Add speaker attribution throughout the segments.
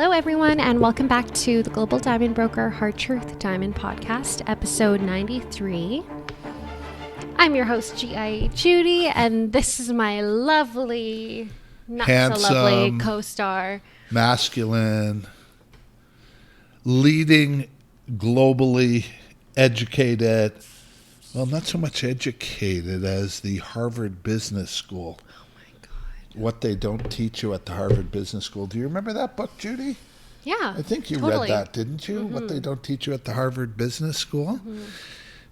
Speaker 1: Hello, everyone, and welcome back to the Global Diamond Broker Hard Truth Diamond Podcast, episode 93. I'm your host, Judy, and this is my lovely, not
Speaker 2: handsome,
Speaker 1: so lovely co-star.
Speaker 2: Masculine, leading, globally educated, well, not so much educated as the Harvard Business School. What they don't teach you at the Harvard Business School. Do you remember that book, Judy?
Speaker 1: Yeah,
Speaker 2: I think you
Speaker 1: totally.
Speaker 2: read that, didn't you?
Speaker 1: Mm-hmm.
Speaker 2: What they don't teach you at the Harvard Business School?
Speaker 1: Mm-hmm.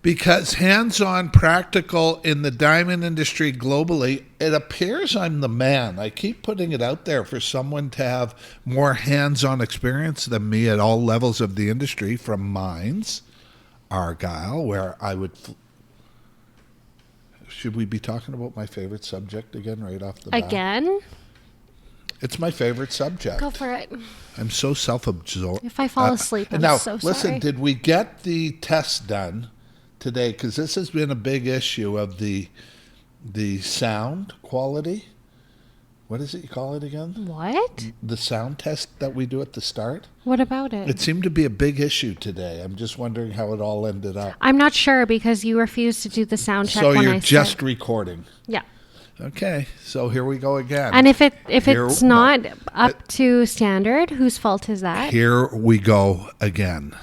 Speaker 2: Because hands-on practical in the diamond industry globally, it appears I'm the man. I keep putting it out there for someone to have more hands-on experience than me at all levels of the industry, from mines, Argyle, where I would... Should we be talking about my favorite subject again right off the bat?
Speaker 1: Again?
Speaker 2: It's my favorite subject.
Speaker 1: Go for it.
Speaker 2: I'm so self-absorbed.
Speaker 1: If I fall asleep, I'm
Speaker 2: now,
Speaker 1: so sorry.
Speaker 2: listen, did we get the test done today? Because this has been a big issue of the sound quality. What is it you call it again?
Speaker 1: What?
Speaker 2: The sound test that we do at the start?
Speaker 1: What about it?
Speaker 2: It seemed to be a big issue today. I'm just wondering how it all ended up.
Speaker 1: I'm not sure because you refused to do the sound check
Speaker 2: So
Speaker 1: when
Speaker 2: you're
Speaker 1: I
Speaker 2: just
Speaker 1: said.
Speaker 2: recording.
Speaker 1: Yeah.
Speaker 2: Okay, so here we go again.
Speaker 1: And if it's not up to standard, whose fault is that?
Speaker 2: Here we go again.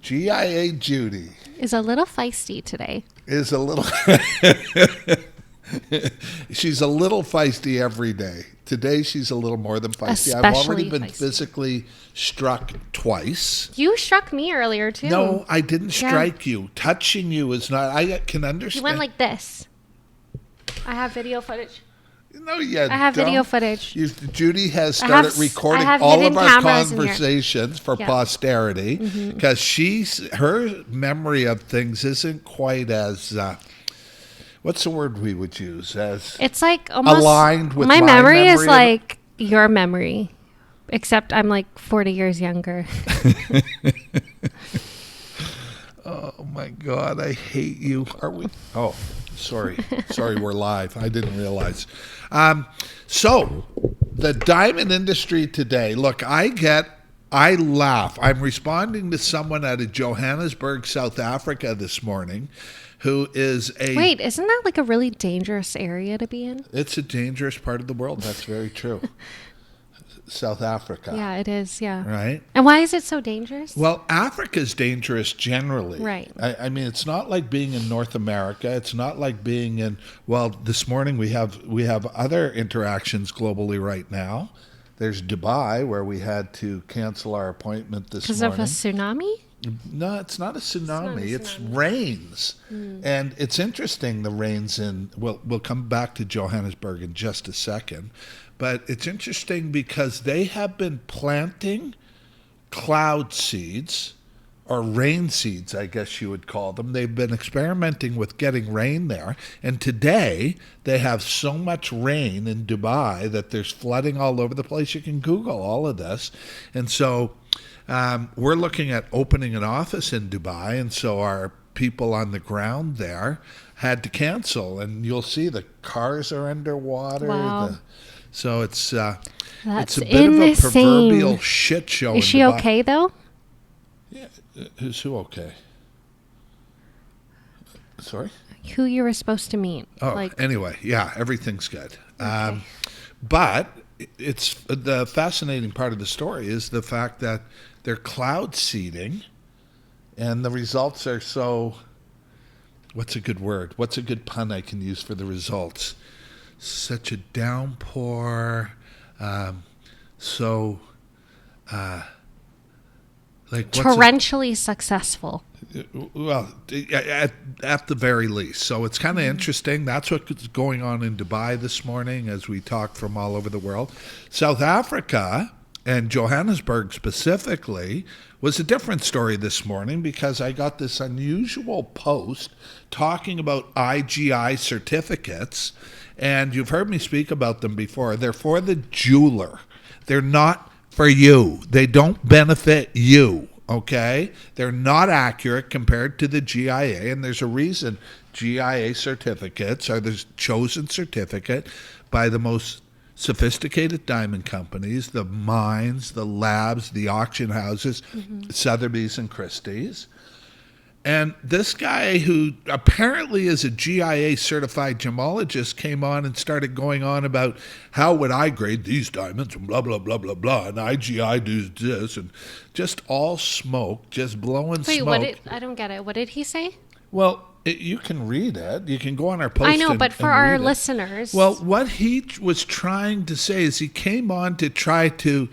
Speaker 2: GIA Judy
Speaker 1: Is a little feisty today.
Speaker 2: is a little... She's a little feisty every day. Today she's a little more than feisty. I've already
Speaker 1: Especially
Speaker 2: been
Speaker 1: feisty.
Speaker 2: physically struck twice.
Speaker 1: You struck me earlier too.
Speaker 2: No, I didn't strike you. Touching you is not... I can understand.
Speaker 1: You went like this. I have video footage.
Speaker 2: No, you
Speaker 1: I have
Speaker 2: don't.
Speaker 1: video footage.
Speaker 2: Judy has
Speaker 1: I have
Speaker 2: started recording
Speaker 1: I have
Speaker 2: all
Speaker 1: hidden
Speaker 2: of our
Speaker 1: cameras in here.
Speaker 2: conversations for
Speaker 1: Yeah.
Speaker 2: posterity because her memory of things isn't quite as... what's the word we would use? As
Speaker 1: It's like almost
Speaker 2: aligned with
Speaker 1: my
Speaker 2: my
Speaker 1: memory is
Speaker 2: memory of-
Speaker 1: like your memory, except I'm like 40 years younger.
Speaker 2: Oh my God, I hate you. Are we? Oh, sorry. Sorry, we're live. I didn't realize. So, the diamond industry today. Look, I laugh. I'm responding to someone out of Johannesburg, South Africa this morning who is a...
Speaker 1: Wait, isn't that like a really dangerous area to be in?
Speaker 2: It's a dangerous part of the world. That's very true. South Africa.
Speaker 1: Yeah, it is. Yeah.
Speaker 2: Right?
Speaker 1: And why is it so dangerous?
Speaker 2: Well, Africa's dangerous generally.
Speaker 1: Right.
Speaker 2: I mean, it's not like being in North America. It's not like being in... Well, this morning we have other interactions globally right now. There's Dubai, where we had to cancel our appointment this morning.
Speaker 1: Because of a tsunami?
Speaker 2: No, it's not a tsunami. It's
Speaker 1: tsunami.
Speaker 2: rains. And it's interesting, the rains in... We'll come back to Johannesburg in just a second. But it's interesting because they have been planting cloud seeds, or rain seeds, I guess you would call them. They've been experimenting with getting rain there. And today, they have so much rain in Dubai that there's flooding all over the place. You can Google all of this. And so we're looking at opening an office in Dubai. And so our people on the ground there had to cancel. And you'll see the cars are underwater.
Speaker 1: Wow.
Speaker 2: So it's a
Speaker 1: That's
Speaker 2: bit of a
Speaker 1: insane.
Speaker 2: proverbial shit show.
Speaker 1: Is she okay though?
Speaker 2: Yeah, who's who okay? Sorry?
Speaker 1: Who you were supposed to meet?
Speaker 2: Oh, anyway, yeah, everything's good. Okay. But it's the fascinating part of the story is the fact that they're cloud seeding, and the results are so. What's a good word? What's a good pun I can use for the results? Such a downpour,
Speaker 1: Torrentially successful.
Speaker 2: Well, at the very least. So it's kind of interesting. That's what's going on in Dubai this morning as we talk from all over the world. South Africa and Johannesburg specifically was a different story this morning because I got this unusual post talking about IGI certificates. And you've heard me speak about them before. They're for the jeweler. They're not for you. They don't benefit you, okay? They're not accurate compared to the GIA, and there's a reason GIA certificates are the chosen certificate by the most sophisticated diamond companies, the mines, the labs, the auction houses, Sotheby's and Christie's. And this guy, who apparently is a GIA certified gemologist, came on and started going on about how would I grade these diamonds and blah, blah, blah, blah, blah. And IGI does this, and just all smoke, just blowing
Speaker 1: Wait,
Speaker 2: smoke.
Speaker 1: I don't get it. What did he say?
Speaker 2: Well, you can read it. You can go on our post.
Speaker 1: I know, but for our
Speaker 2: read it.
Speaker 1: listeners.
Speaker 2: Well, what he was trying to say is he came on to try to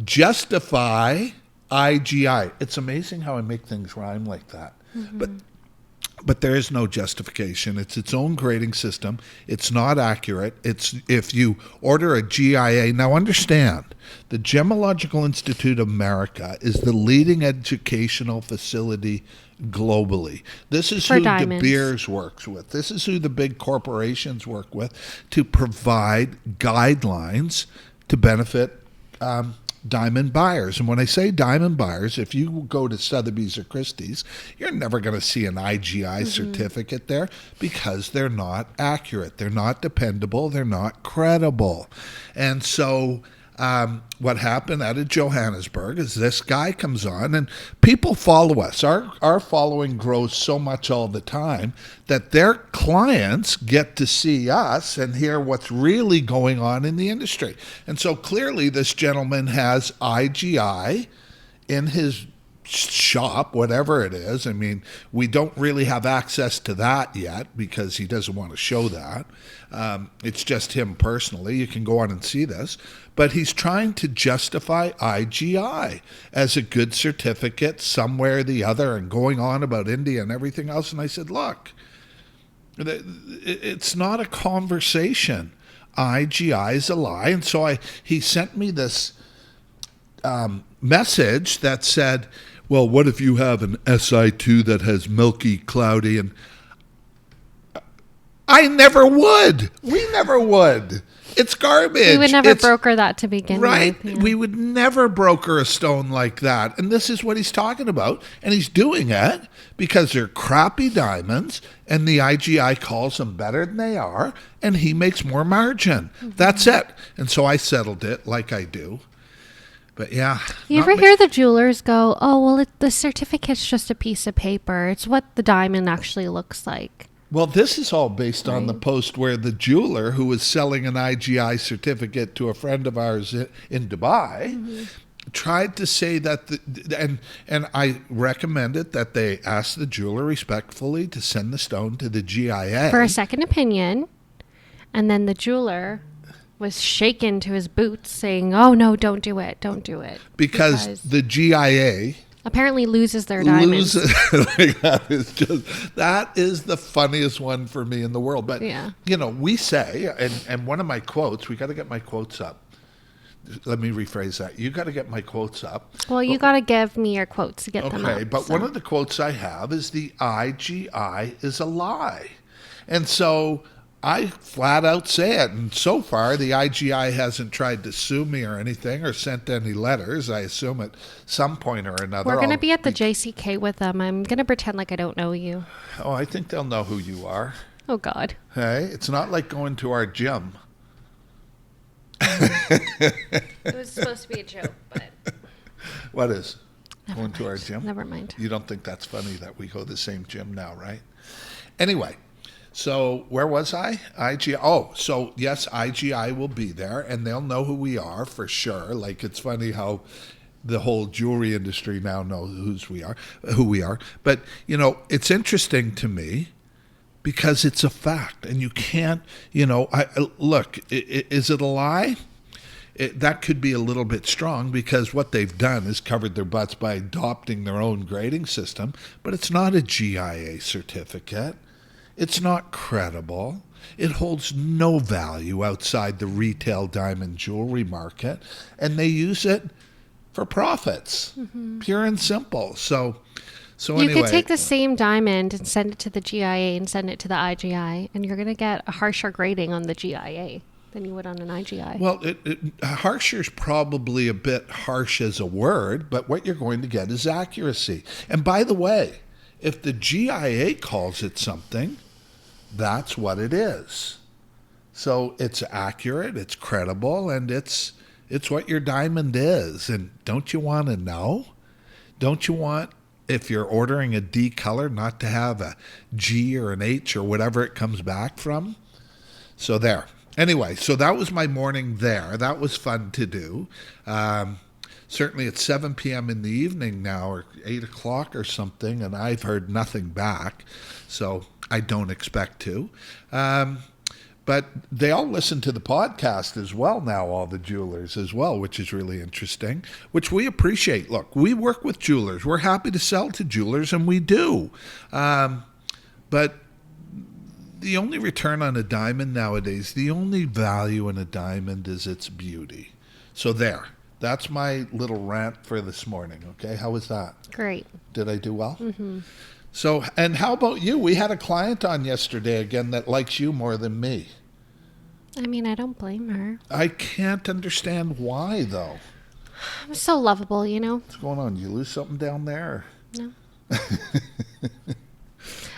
Speaker 2: justify IGI. It's amazing how I make things rhyme like that. But there is no justification. It's its own grading system. It's not accurate. It's if you order a GIA. Now understand, the Gemological Institute of America is the leading educational facility globally. This is
Speaker 1: For
Speaker 2: who
Speaker 1: diamonds.
Speaker 2: De Beers works with. This is who the big corporations work with to provide guidelines to benefit diamond buyers. And when I say diamond buyers, if you go to Sotheby's or Christie's, you're never going to see an IGI certificate there because they're not accurate. They're not dependable. They're not credible. And so what happened out of Johannesburg is this guy comes on, and people follow us. Our following grows so much all the time that their clients get to see us and hear what's really going on in the industry. And so clearly this gentleman has IGI in his shop, whatever it is. I mean, we don't really have access to that yet because he doesn't want to show that. It's just him personally. You can go on and see this. But he's trying to justify IGI as a good certificate somewhere or the other, and going on about India and everything else. And I said, look, it's not a conversation. IGI is a lie. And so he sent me this message that said, well, what if you have an SI2 that has milky, cloudy, and I never would. We never would. It's garbage.
Speaker 1: We would never broker that to begin
Speaker 2: right?
Speaker 1: with. Yeah.
Speaker 2: We would never broker a stone like that. And this is what he's talking about. And he's doing it because they're crappy diamonds, and the IGI calls them better than they are, and he makes more margin. That's it. And so I settled it like I do. But yeah.
Speaker 1: You ever hear the jewelers go, oh, well, the certificate's just a piece of paper. It's what the diamond actually looks like.
Speaker 2: Well, this is all based on the post where the jeweler who was selling an IGI certificate to a friend of ours in Dubai tried to say that, and I recommended that they ask the jeweler respectfully to send the stone to the GIA.
Speaker 1: For a second opinion. And then the jeweler was shaken to his boots saying, oh, no, don't do it. Don't do it.
Speaker 2: Because the GIA
Speaker 1: apparently loses their diamonds.
Speaker 2: That is the funniest one for me in the world. But, you know, we say, and one of my quotes, we got to get my quotes up. Let me rephrase that. You got to get my quotes up.
Speaker 1: Well, you got to give me your quotes to get them up.
Speaker 2: Okay, but one of the quotes I have is the IGI is a lie. And so I flat out say it. And so far, the IGI hasn't tried to sue me or anything or sent any letters. I assume at some point or another.
Speaker 1: We're going to be at the JCK with them. I'm going to pretend like I don't know you.
Speaker 2: Oh, I think they'll know who you are.
Speaker 1: Oh, God.
Speaker 2: Hey, it's not like going to our gym.
Speaker 1: It was supposed to be a joke, but...
Speaker 2: What is?
Speaker 1: Never
Speaker 2: going
Speaker 1: mind.
Speaker 2: to our gym?
Speaker 1: Never mind.
Speaker 2: You don't think that's funny that we go to the same gym now, right? Anyway. So where was I? IGI. Oh, so yes, IGI will be there, and they'll know who we are for sure. Like, it's funny how the whole jewelry industry now knows who we are. But, you know, it's interesting to me because it's a fact, and you can't, you know, look, is it a lie? That could be a little bit strong because what they've done is covered their butts by adopting their own grading system, but it's not a GIA certificate. It's not credible. It holds no value outside the retail diamond jewelry market, and they use it for profits, pure and simple. So anyway.
Speaker 1: You could take the same diamond and send it to the GIA and send it to the IGI, and you're going to get a harsher grading on the GIA than you would on an IGI.
Speaker 2: Well, harsher is probably a bit harsh as a word, but what you're going to get is accuracy. And by the way, if the GIA calls it something, that's what it is. So it's accurate, it's credible, and it's what your diamond is. And don't you want to know? Don't you want, if you're ordering a D color, not to have a G or an H or whatever it comes back from? So there. Anyway, so that was my morning there. That was fun to do. Certainly it's 7 p.m. in the evening now, or 8 o'clock or something, and I've heard nothing back. So I don't expect to. But they all listen to the podcast as well now, all the jewelers as well, which is really interesting, which we appreciate. Look, we work with jewelers. We're happy to sell to jewelers, and we do. But the only return on a diamond nowadays, the only value in a diamond is its beauty. So there. That's my little rant for this morning, okay? How was that?
Speaker 1: Great.
Speaker 2: Did I do well?
Speaker 1: Mm-hmm.
Speaker 2: So, and how about you? We had a client on yesterday again that likes you more than me.
Speaker 1: I mean, I don't blame her.
Speaker 2: I can't understand why, though.
Speaker 1: I'm so lovable, you know?
Speaker 2: What's going on? You lose something down there?
Speaker 1: No.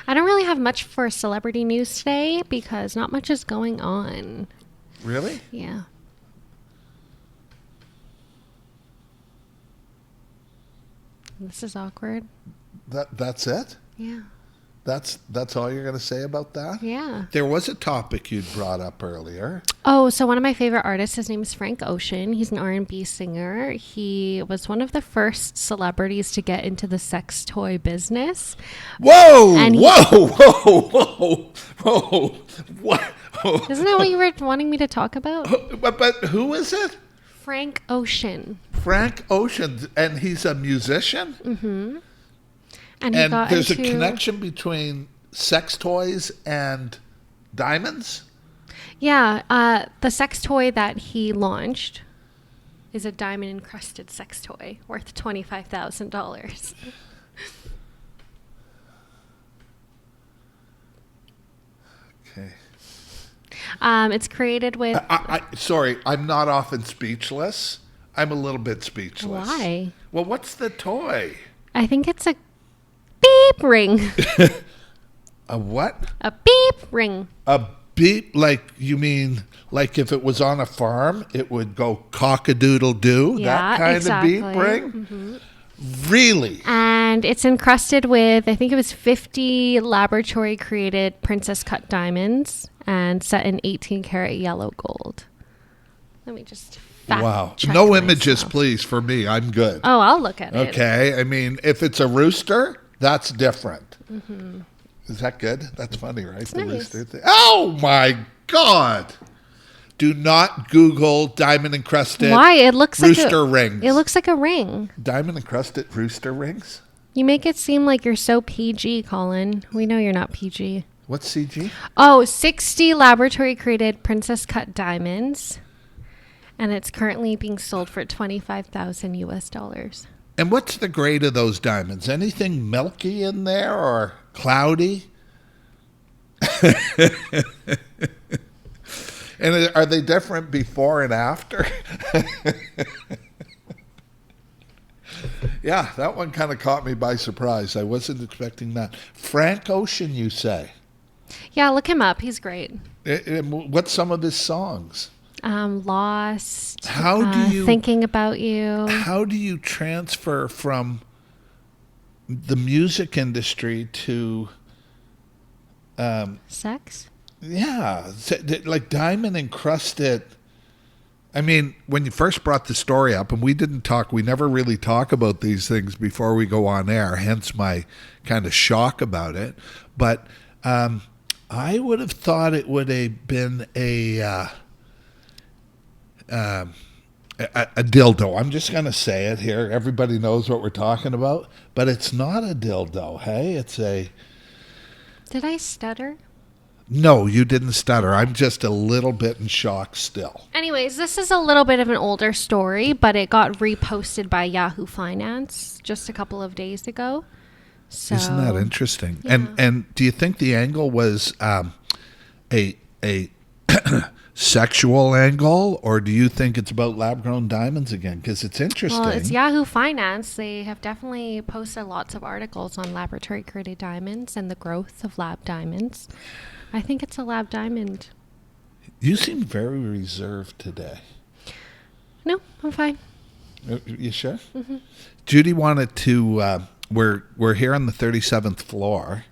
Speaker 1: I don't really have much for celebrity news today because not much is going on.
Speaker 2: Really?
Speaker 1: Yeah. This is awkward.
Speaker 2: That's it?
Speaker 1: Yeah.
Speaker 2: That's all you're going to say about that?
Speaker 1: Yeah.
Speaker 2: There was a topic you'd brought up earlier.
Speaker 1: Oh, so one of my favorite artists, his name is Frank Ocean. He's an R&B singer. He was one of the first celebrities to get into the sex toy business.
Speaker 2: Whoa!
Speaker 1: And
Speaker 2: Whoa! What?
Speaker 1: Isn't that what you were wanting me to talk about?
Speaker 2: But who is it?
Speaker 1: Frank Ocean.
Speaker 2: Frank Ocean, and he's a musician?
Speaker 1: Mm-hmm.
Speaker 2: And there's a connection between sex toys and diamonds?
Speaker 1: Yeah, the sex toy that he launched is a diamond-encrusted sex toy worth $25,000.
Speaker 2: Okay.
Speaker 1: It's created with...
Speaker 2: Sorry, I'm not often speechless. I'm a little bit speechless.
Speaker 1: Why?
Speaker 2: Well, what's the toy?
Speaker 1: I think it's a beep ring.
Speaker 2: A what?
Speaker 1: A beep ring.
Speaker 2: A beep, like you mean like if it was on a farm, it would go cock-a-doodle-doo?
Speaker 1: Yeah,
Speaker 2: that kind
Speaker 1: exactly.
Speaker 2: of beep ring?
Speaker 1: Mm-hmm.
Speaker 2: Really?
Speaker 1: And it's encrusted with, I think it was 50 laboratory-created princess-cut diamonds and set in 18-karat yellow gold. Let me just
Speaker 2: Wow.
Speaker 1: check
Speaker 2: No
Speaker 1: myself.
Speaker 2: images, please, for me. I'm good.
Speaker 1: Oh, I'll look at it.
Speaker 2: Okay. I mean, if it's a rooster, that's different.
Speaker 1: Mm-hmm.
Speaker 2: Is that good? That's funny, right?
Speaker 1: It's
Speaker 2: the
Speaker 1: nice.
Speaker 2: rooster thing. Oh, my God. Do not Google diamond encrusted
Speaker 1: Why? It looks
Speaker 2: rooster
Speaker 1: like
Speaker 2: rings.
Speaker 1: It looks like a ring.
Speaker 2: Diamond encrusted rooster rings?
Speaker 1: You make it seem like you're so PG, Colin. We know you're not PG.
Speaker 2: What's CG?
Speaker 1: Oh, 60 laboratory-created princess-cut diamonds. And it's currently being sold for $25,000 US.
Speaker 2: And what's the grade of those diamonds? Anything milky in there or cloudy? And are they different before and after? Yeah, that one kind of caught me by surprise. I wasn't expecting that. Frank Ocean, you say?
Speaker 1: Yeah, look him up. He's great.
Speaker 2: What's some of his songs?
Speaker 1: Lost.
Speaker 2: How do you
Speaker 1: Thinking About You.
Speaker 2: How do you transfer from the music industry to
Speaker 1: Sex?
Speaker 2: yeah, like diamond encrusted? I mean, when you first brought the story up, and we never really talk about these things before we go on air, hence my kind of shock about it. But I would have thought it would have been a dildo. I'm just going to say it here. Everybody knows what we're talking about. But it's not a dildo, hey? It's a...
Speaker 1: Did I stutter?
Speaker 2: No, you didn't stutter. I'm just a little bit in shock still.
Speaker 1: Anyways, this is a little bit of an older story, but it got reposted by Yahoo Finance just a couple of days ago. So,
Speaker 2: isn't that interesting?
Speaker 1: Yeah.
Speaker 2: And do you think the angle was a sexual angle, or do you think it's about lab-grown diamonds again? Because it's interesting.
Speaker 1: Well, it's Yahoo Finance. They have definitely posted lots of articles on laboratory-created diamonds and the growth of lab diamonds. I think it's a lab diamond.
Speaker 2: You seem very reserved today.
Speaker 1: No, I'm fine.
Speaker 2: You sure?
Speaker 1: Mm-hmm.
Speaker 2: Judy wanted to. We're here on the 37th floor,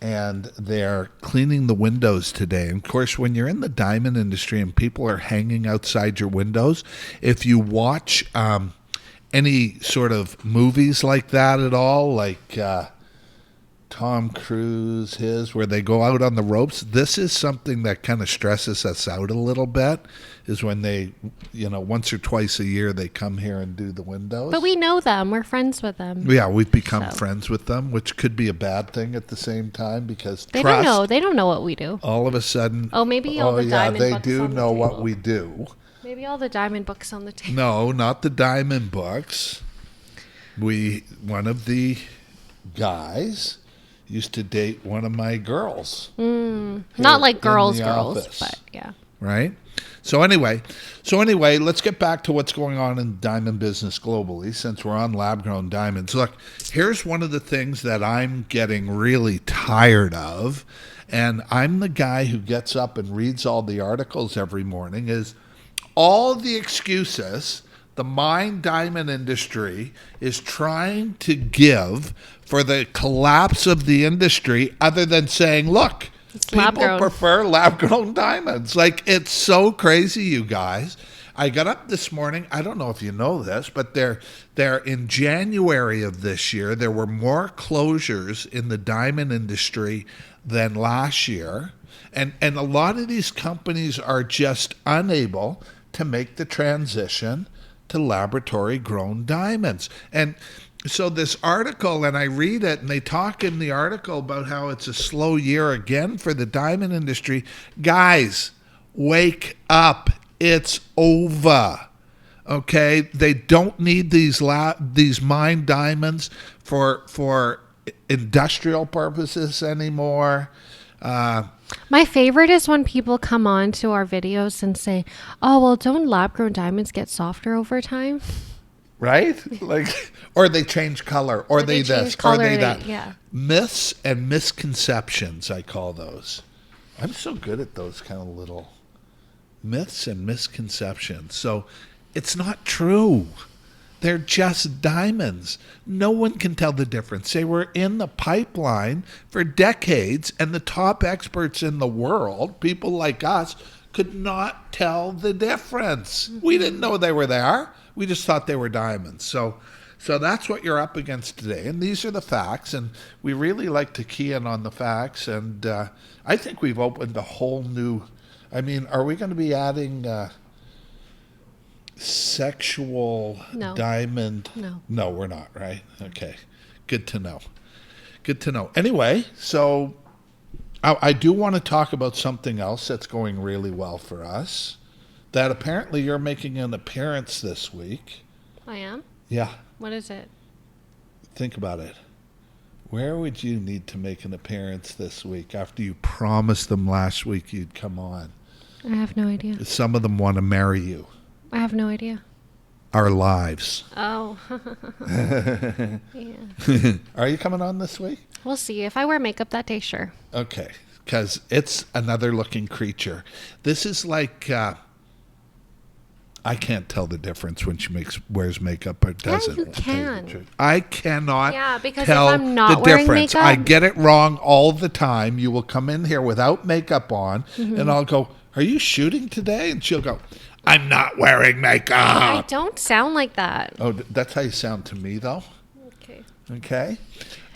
Speaker 2: and they're cleaning the windows today. And of course, when you're in the diamond industry and people are hanging outside your windows, if you watch any sort of movies like that at all, like Tom Cruise, where they go out on the ropes, this is something that kind of stresses us out a little bit, is when they, once or twice a year they come here and do the windows.
Speaker 1: But we know them. We're friends with them.
Speaker 2: Yeah, we've become friends with them, which could be a bad thing at the same time, because
Speaker 1: they don't know. They don't know what we do.
Speaker 2: All of a sudden.
Speaker 1: Oh, maybe all the diamond books on the table.
Speaker 2: They do know what we do.
Speaker 1: Maybe all the diamond books on the table.
Speaker 2: No, not the diamond books. One of the guys used to date one of my girls.
Speaker 1: Not like girls, but yeah.
Speaker 2: Right? So anyway, let's get back to what's going on in diamond business globally, since we're on lab-grown diamonds. Look, here's one of the things that I'm getting really tired of, and I'm the guy who gets up and reads all the articles every morning, is all the excuses the mine diamond industry is trying to give for the collapse of the industry, other than saying, look, people prefer lab-grown diamonds. Like, it's so crazy, you guys. I got up this morning. I don't know if you know this, but they're in January of this year, there were more closures in the diamond industry than last year. And a lot of these companies are just unable to make the transition to laboratory-grown diamonds. And so this article, and I read it, and they talk in the article about how it's a slow year again for the diamond industry. Guys, wake up. It's over. Okay? They don't need these mine diamonds for industrial purposes anymore.
Speaker 1: My favorite is when people come on to our videos and say, oh, well, don't lab-grown diamonds get softer over time?
Speaker 2: Right? Like, or they change color, or they this, or they that.
Speaker 1: Yeah.
Speaker 2: Myths and misconceptions, I call those. I'm so good at those kind of little myths and misconceptions. So it's not true. They're just diamonds. No one can tell the difference. They were in the pipeline for decades, and the top experts in the world, people like us, could not tell the difference. We didn't know they were there. We just thought they were diamonds. So that's what you're up against today. And these are the facts, and we really like to key in on the facts. And I think we've opened a whole new... I mean, are we going to be adding... sexual diamond? No, we're not, right? Okay. Good to know. Anyway, so I do want to talk about something else that's going really well for us, that apparently you're making an appearance this week.
Speaker 1: I am?
Speaker 2: Yeah.
Speaker 1: What is it?
Speaker 2: Think about it. Where would you need to make an appearance this week after you promised them last week you'd come on?
Speaker 1: I have no idea.
Speaker 2: Some of them want to marry you.
Speaker 1: I have no idea.
Speaker 2: Our lives.
Speaker 1: Oh.
Speaker 2: Yeah. Are you coming on this week?
Speaker 1: We'll see. If I wear makeup that day, sure.
Speaker 2: Okay. Because it's another looking creature. This is like... I can't tell the difference when she wears makeup or doesn't.
Speaker 1: Yeah, you can.
Speaker 2: I cannot
Speaker 1: because
Speaker 2: tell
Speaker 1: if I'm not
Speaker 2: the
Speaker 1: wearing
Speaker 2: difference.
Speaker 1: makeup,
Speaker 2: I get it wrong all the time. You will come in here without makeup on, and I'll go, are you shooting today? And she'll go, I'm not wearing makeup.
Speaker 1: I don't sound like that.
Speaker 2: Oh, that's how you sound to me, though? Okay.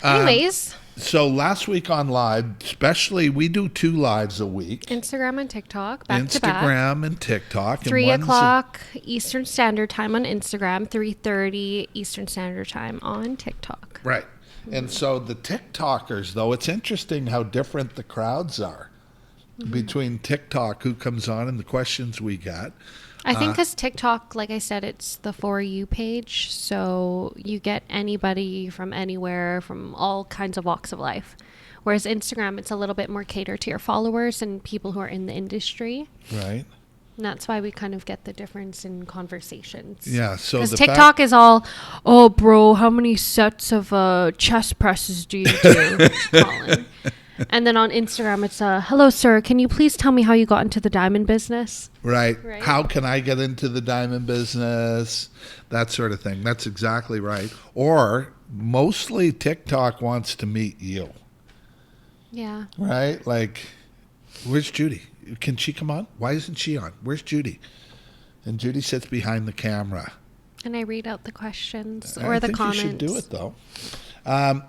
Speaker 1: Anyways.
Speaker 2: So last week on live, especially, we do 2 lives a week.
Speaker 1: Instagram and TikTok, back to back.
Speaker 2: Instagram and TikTok.
Speaker 1: 3 o'clock Eastern Standard Time on Instagram, 3:30 Eastern Standard Time on TikTok.
Speaker 2: Right. And so the TikTokers, though, it's interesting how different the crowds are between TikTok, who comes on, and the questions we get.
Speaker 1: I think because TikTok, like I said, it's the For You page. So you get anybody from anywhere, from all kinds of walks of life. Whereas Instagram, it's a little bit more catered to your followers and people who are in the industry.
Speaker 2: Right.
Speaker 1: And that's why we kind of get the difference in conversations.
Speaker 2: Yeah. So
Speaker 1: because TikTok is all, oh, bro, how many sets of chest presses do you do, Colin? And then on Instagram, it's hello, sir. Can you please tell me how you got into the diamond business?
Speaker 2: Right. How can I get into the diamond business? That sort of thing. That's exactly right. Or mostly TikTok wants to meet you.
Speaker 1: Yeah.
Speaker 2: Right? Like, where's Judy? Can she come on? Why isn't she on? Where's Judy? And Judy sits behind the camera.
Speaker 1: And I read out the questions or the comments.
Speaker 2: I think you should do it, though.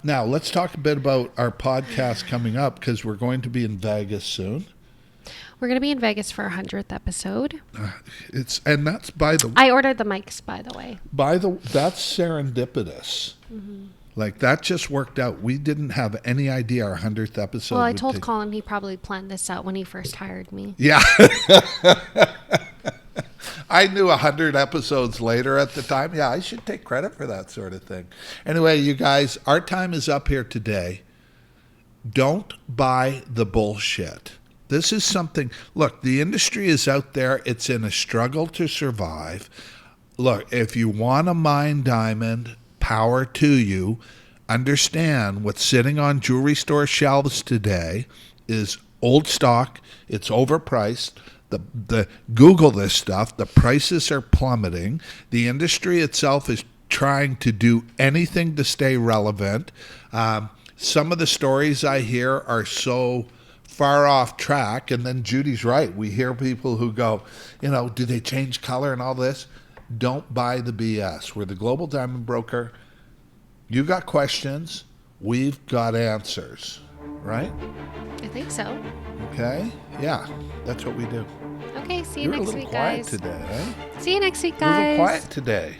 Speaker 2: Now, let's talk a bit about our podcast coming up, because we're going to be in Vegas soon.
Speaker 1: We're going to be in Vegas for our 100th episode.
Speaker 2: And that's
Speaker 1: I ordered the mics, by the way.
Speaker 2: That's serendipitous. Mm-hmm. Like, that just worked out. We didn't have any idea our 100th episode.
Speaker 1: Well, I told Colin he probably planned this out when he first hired me.
Speaker 2: Yeah. I knew 100 episodes later at the time. Yeah, I should take credit for that sort of thing. Anyway, you guys, our time is up here today. Don't buy the bullshit. This is something, look, the industry is out there. It's in a struggle to survive. Look, if you want to mine diamond, power to you. Understand what's sitting on jewelry store shelves today is old stock. It's overpriced. The Google this stuff. The prices are plummeting. The industry itself is trying to do anything to stay relevant. Some of the stories I hear are so far off track, and then Judy's right. We hear people who go, do they change color and all this? Don't buy the BS. We're the Global Diamond Broker. You got questions. We've got answers. Right?
Speaker 1: I think so.
Speaker 2: Okay. Yeah, that's what we do.
Speaker 1: Okay, see you next week, guys.
Speaker 2: You're a little quiet today, eh?
Speaker 1: See you next week,
Speaker 2: You're a
Speaker 1: guys.
Speaker 2: little quiet today.